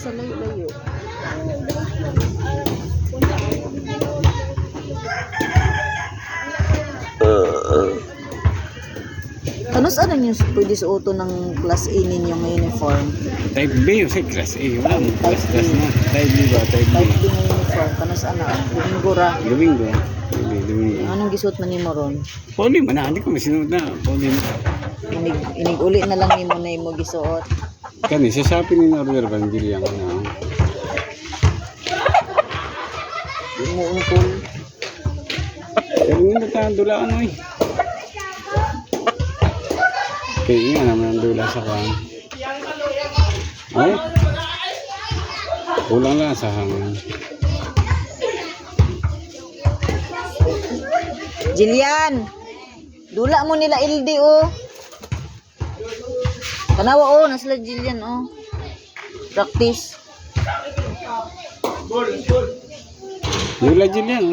sa layo-layo. Ano saan yung pwede suoto ng class A ninyong uniform? Type B, kasi class A. Wala mo. Class na. Type B ba? Type B. Type B na uniform. Kanas ana? Domingo ra. Domingo. Domingo. Anong gisuot man nimo ron? Poli man na. Hindi ko masinod na. Poli na. Inig-uli na lang nimo na imo gisuot. Kani, sa Shopee ni Northern Evangelion. Di mo ungkol. Pero nga nagkandula ano eh. Kaya nga naman ang dula sa kan. Ay? Kulang lang sa hangin. Jillian! Dula mo nila LD oh. Kanawa oh, nasila Jillian oh. Practice. Dula dyan yan.